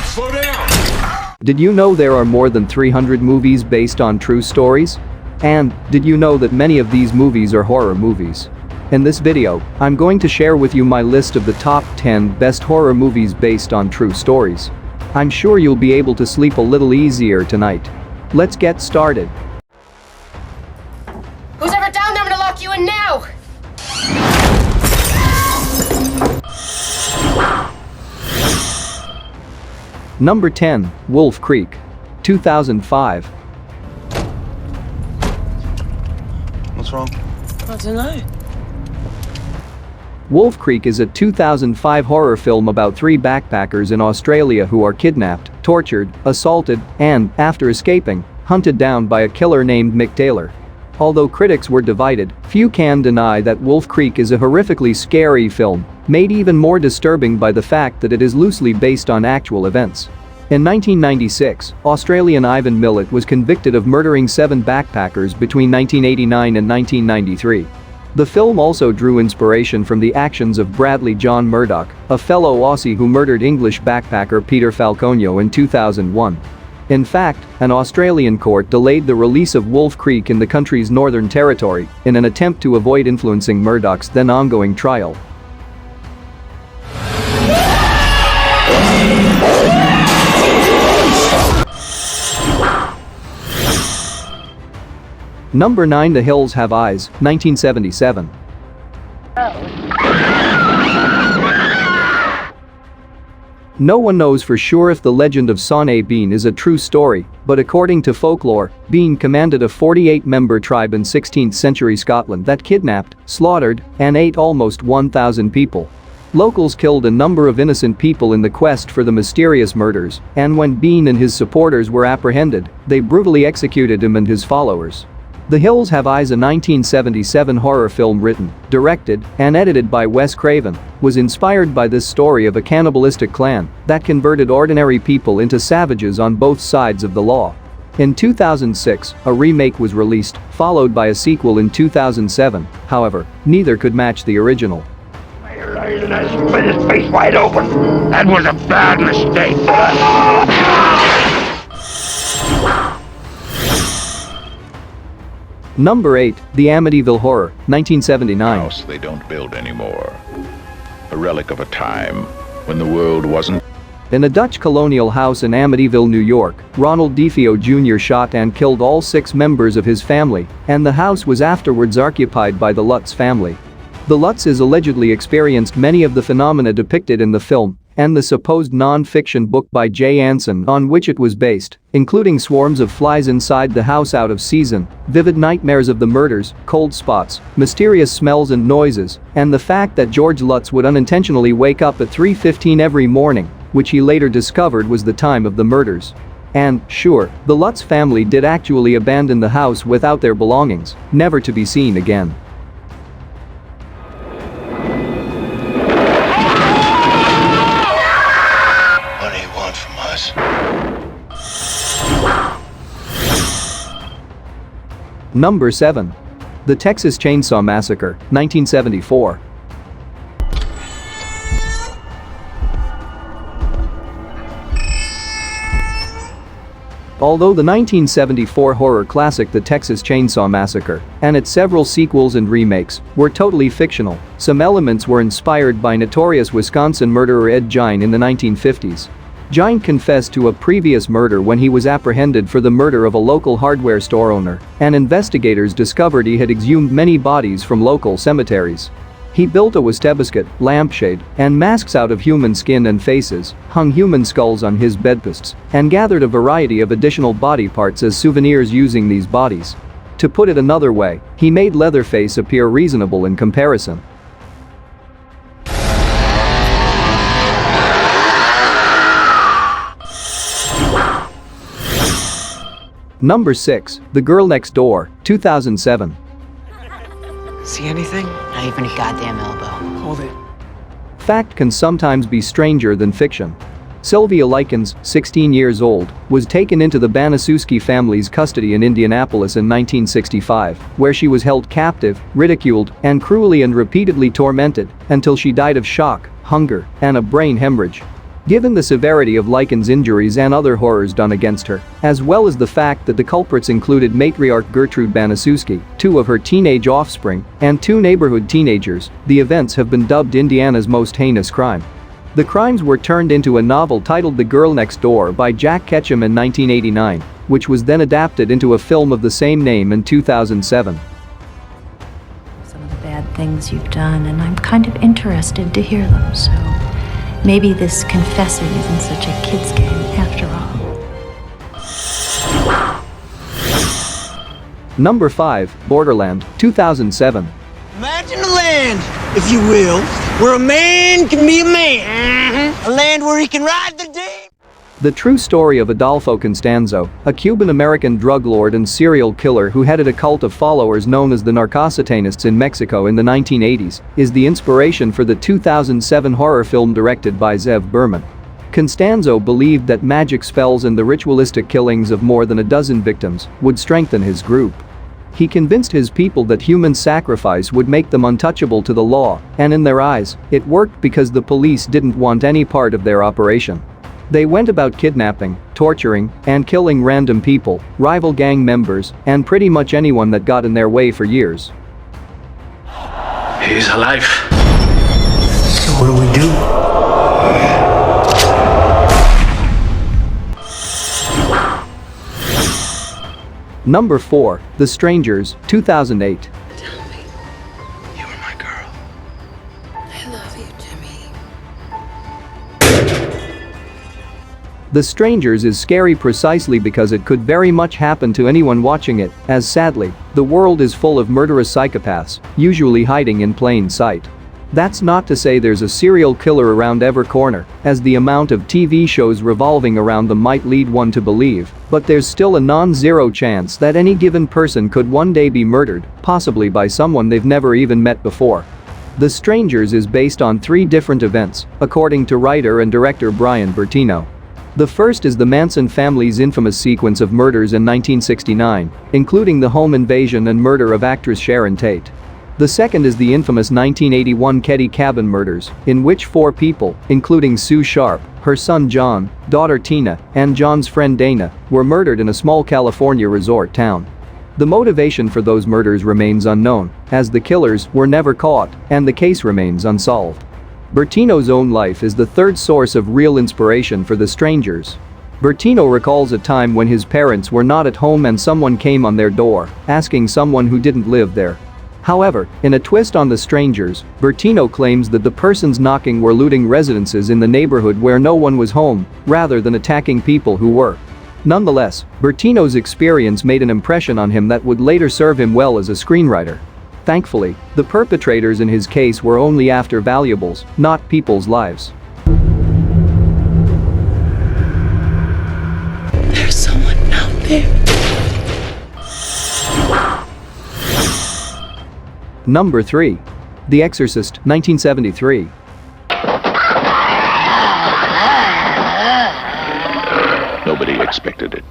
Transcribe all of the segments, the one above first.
Slow down! Did you know there are more than 300 movies based on true stories? And did you know that many of these movies are horror movies? In this video, I'm going to share with you my list of the top 10 best horror movies based on true stories. I'm sure you'll be able to sleep a little easier tonight. Let's get started. Who's ever down there? I'm gonna lock you in now! Number 10, Wolf Creek, 2005. What's wrong? I don't know. Wolf Creek is a 2005 horror film about three backpackers in Australia who are kidnapped, tortured, assaulted, and, after escaping, hunted down by a killer named Mick Taylor. Although critics were divided, few can deny that Wolf Creek is a horrifically scary film, made even more disturbing by the fact that it is loosely based on actual events. In 1996, Australian Ivan Millett was convicted of murdering 7 backpackers between 1989 and 1993. The film also drew inspiration from the actions of Bradley John Murdoch, a fellow Aussie who murdered English backpacker Peter Falconio in 2001. In fact, an Australian court delayed the release of Wolf Creek in the country's Northern Territory in an attempt to avoid influencing Murdoch's then ongoing trial. Number 9, The Hills Have Eyes, 1977. No one knows for sure if the legend of Sonnet Bean is a true story, but according to folklore, Bean commanded a 48-member tribe in 16th century Scotland that kidnapped, slaughtered, and ate almost 1,000 people. Locals killed a number of innocent people in the quest for the mysterious murders, and when Bean and his supporters were apprehended, they brutally executed him and his followers. The Hills Have Eyes, a 1977 horror film written, directed, and edited by Wes Craven, was inspired by this story of a cannibalistic clan that converted ordinary people into savages on both sides of the law. In 2006, a remake was released, followed by a sequel in 2007, however, neither could match the original. I split his face wide open. That was a bad mistake. Number 8, The Amityville Horror, 1979. House they don't build anymore. A relic of a time when the world wasn't. In a Dutch colonial house in Amityville, New York, Ronald DeFeo Jr. shot and killed all 6 members of his family, and the house was afterwards occupied by the Lutz family. The Lutzes allegedly experienced many of the phenomena depicted in the film and the supposed non-fiction book by Jay Anson on which it was based, including swarms of flies inside the house out of season, vivid nightmares of the murders, cold spots, mysterious smells and noises, and the fact that George Lutz would unintentionally wake up at 3:15 every morning, which he later discovered was the time of the murders. And, sure, the Lutz family did actually abandon the house without their belongings, never to be seen again. Number 7. The Texas Chainsaw Massacre, 1974. Although the 1974 horror classic The Texas Chainsaw Massacre and its several sequels and remakes were totally fictional, some elements were inspired by notorious Wisconsin murderer Ed Gein in the 1950s. Gein confessed to a previous murder when he was apprehended for the murder of a local hardware store owner, and investigators discovered he had exhumed many bodies from local cemeteries. He built a Westebiscuit, lampshade, and masks out of human skin and faces, hung human skulls on his bedposts, and gathered a variety of additional body parts as souvenirs using these bodies. To put it another way, he made Leatherface appear reasonable in comparison. Number 6, The Girl Next Door, 2007. See anything? Not even a goddamn elbow. Hold it. Fact can sometimes be stranger than fiction. Sylvia Likens, 16 years old, was taken into the Banaszewski family's custody in Indianapolis in 1965, where she was held captive, ridiculed, and cruelly and repeatedly tormented until she died of shock, hunger, and a brain hemorrhage. Given the severity of Likens' injuries and other horrors done against her, as well as the fact that the culprits included matriarch Gertrude Banaszewski, 2 of her teenage offspring, and 2 neighborhood teenagers, the events have been dubbed Indiana's most heinous crime. The crimes were turned into a novel titled The Girl Next Door by Jack Ketchum in 1989, which was then adapted into a film of the same name in 2007. Some of the bad things you've done, and I'm kind of interested to hear them, so maybe this confessing isn't such a kid's game after all. Number 5, Borderland, 2007. Imagine a land, if you will, where a man can be a man. A land where he can ride the day. The true story of Adolfo Constanzo, a Cuban-American drug lord and serial killer who headed a cult of followers known as the Narcosatanists in Mexico in the 1980s, is the inspiration for the 2007 horror film directed by Zev Berman. Constanzo believed that magic spells and the ritualistic killings of more than a dozen victims would strengthen his group. He convinced his people that human sacrifice would make them untouchable to the law, and in their eyes, it worked because the police didn't want any part of their operation. They went about kidnapping, torturing, and killing random people, rival gang members, and pretty much anyone that got in their way for years. He's alive. So what do we do? Number 4, The Strangers, 2008. Tell me, You were my girl. I love you, Jimmy. The Strangers is scary precisely because it could very much happen to anyone watching it, as sadly, the world is full of murderous psychopaths, usually hiding in plain sight. That's not to say there's a serial killer around every corner, as the amount of TV shows revolving around them might lead one to believe, but there's still a non-zero chance that any given person could one day be murdered, possibly by someone they've never even met before. The Strangers is based on 3 different events, according to writer and director Brian Bertino. The first is the Manson family's infamous sequence of murders in 1969, including the home invasion and murder of actress Sharon Tate. The second is the infamous 1981 Ketty Cabin murders, in which 4 people, including Sue Sharp, her son John, daughter Tina, and John's friend Dana, were murdered in a small California resort town. The motivation for those murders remains unknown, as the killers were never caught, and the case remains unsolved. Bertino's own life is the third source of real inspiration for The Strangers. Bertino recalls a time when his parents were not at home and someone came on their door, asking someone who didn't live there. However, in a twist on The Strangers, Bertino claims that the persons knocking were looting residences in the neighborhood where no one was home, rather than attacking people who were. Nonetheless, Bertino's experience made an impression on him that would later serve him well as a screenwriter. Thankfully, the perpetrators in his case were only after valuables, not people's lives. There's someone out there. Number 3. The Exorcist, 1973. Nobody expected it.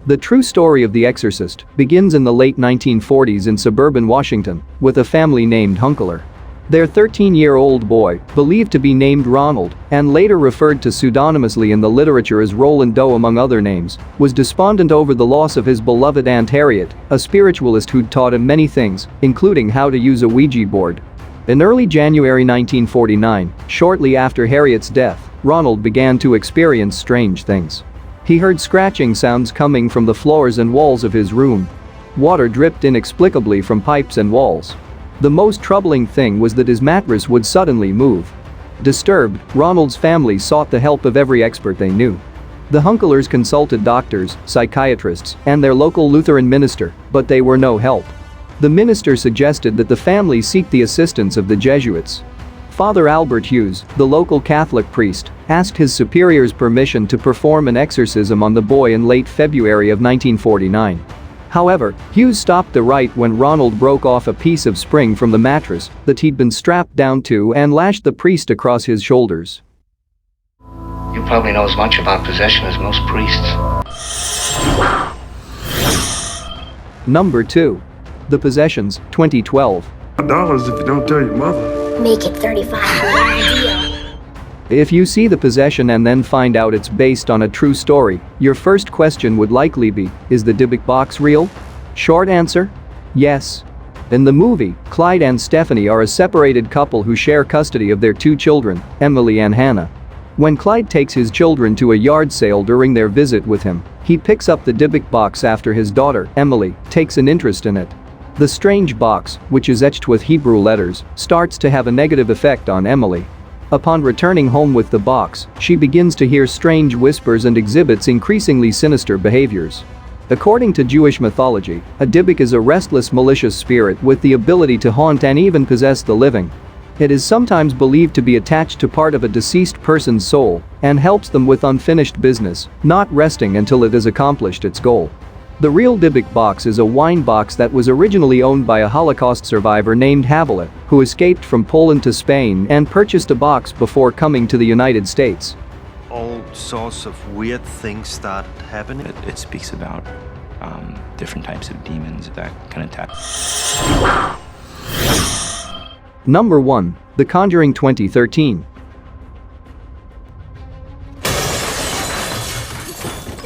The true story of The Exorcist begins in the late 1940s in suburban Washington with a family named Hunkler. Their 13-year-old boy, believed to be named Ronald and later referred to pseudonymously in the literature as Roland Doe among other names, was despondent over the loss of his beloved Aunt Harriet, a spiritualist who'd taught him many things, including how to use a Ouija board. In early January 1949, shortly after Harriet's death, Ronald began to experience strange things. He heard scratching sounds coming from the floors and walls of his room. Water dripped inexplicably from pipes and walls. The most troubling thing was that his mattress would suddenly move. Disturbed, Ronald's family sought the help of every expert they knew. The Hunklers consulted doctors, psychiatrists, and their local Lutheran minister, but they were no help. The minister suggested that the family seek the assistance of the Jesuits. Father Albert Hughes, the local Catholic priest, asked his superior's permission to perform an exorcism on the boy in late February of 1949. However, Hughes stopped the rite when Ronald broke off a piece of spring from the mattress that he'd been strapped down to and lashed the priest across his shoulders. You probably know as much about possession as most priests. Number 2. The Possessions, 2012. $5 if you don't tell your mother. Make it 35 for our deal. If you see The Possession and then find out it's based on a true story, your first question would likely be, is the Dybbuk box real? Short answer? Yes. In the movie, Clyde and Stephanie are a separated couple who share custody of their 2 children, Emily and Hannah. When Clyde takes his children to a yard sale during their visit with him, he picks up the Dybbuk box after his daughter, Emily, takes an interest in it. The strange box, which is etched with Hebrew letters, starts to have a negative effect on Emily. Upon returning home with the box, she begins to hear strange whispers and exhibits increasingly sinister behaviors. According to Jewish mythology, a Dybbuk is a restless, malicious spirit with the ability to haunt and even possess the living. It is sometimes believed to be attached to part of a deceased person's soul and helps them with unfinished business, not resting until it has accomplished its goal. The real Dybbuk box is a wine box that was originally owned by a Holocaust survivor named Havilah, who escaped from Poland to Spain and purchased a box before coming to the United States. All sorts of weird things started happening. It speaks about different types of demons that can attack. Number 1. The Conjuring, 2013.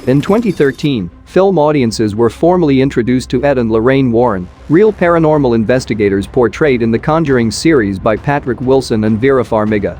In 2013, film audiences were formally introduced to Ed and Lorraine Warren, real paranormal investigators portrayed in the Conjuring series by Patrick Wilson and Vera Farmiga.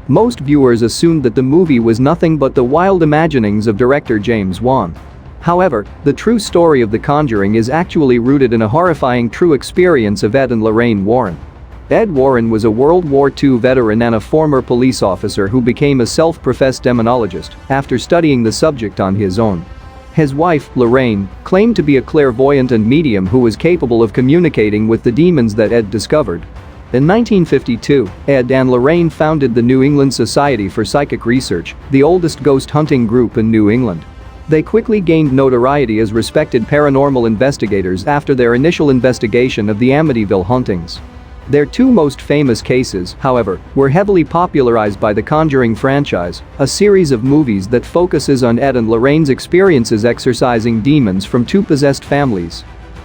Most viewers assumed that the movie was nothing but the wild imaginings of director James Wan. However, the true story of The Conjuring is actually rooted in a horrifying true experience of Ed and Lorraine Warren. Ed Warren was a World War II veteran and a former police officer who became a self-professed demonologist after studying the subject on his own. His wife, Lorraine, claimed to be a clairvoyant and medium who was capable of communicating with the demons that Ed discovered. In 1952, Ed and Lorraine founded the New England Society for Psychic Research, the oldest ghost hunting group in New England. They quickly gained notoriety as respected paranormal investigators after their initial investigation of the Amityville hauntings. Their 2 most famous cases, however, were heavily popularized by the Conjuring franchise, a series of movies that focuses on Ed and Lorraine's experiences exorcising demons from 2 possessed families.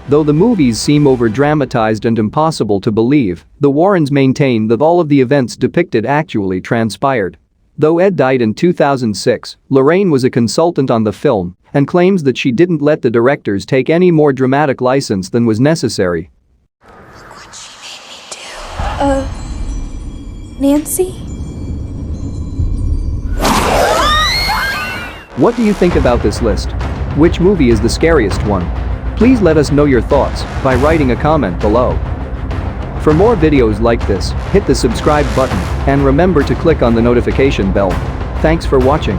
Though the movies seem over-dramatized and impossible to believe, the Warrens maintain that all of the events depicted actually transpired. Though Ed died in 2006, Lorraine was a consultant on the film and claims that she didn't let the directors take any more dramatic license than was necessary. Nancy? What do you think about this list? Which movie is the scariest one? Please let us know your thoughts by writing a comment below. For more videos like this, hit the subscribe button and remember to click on the notification bell. Thanks for watching.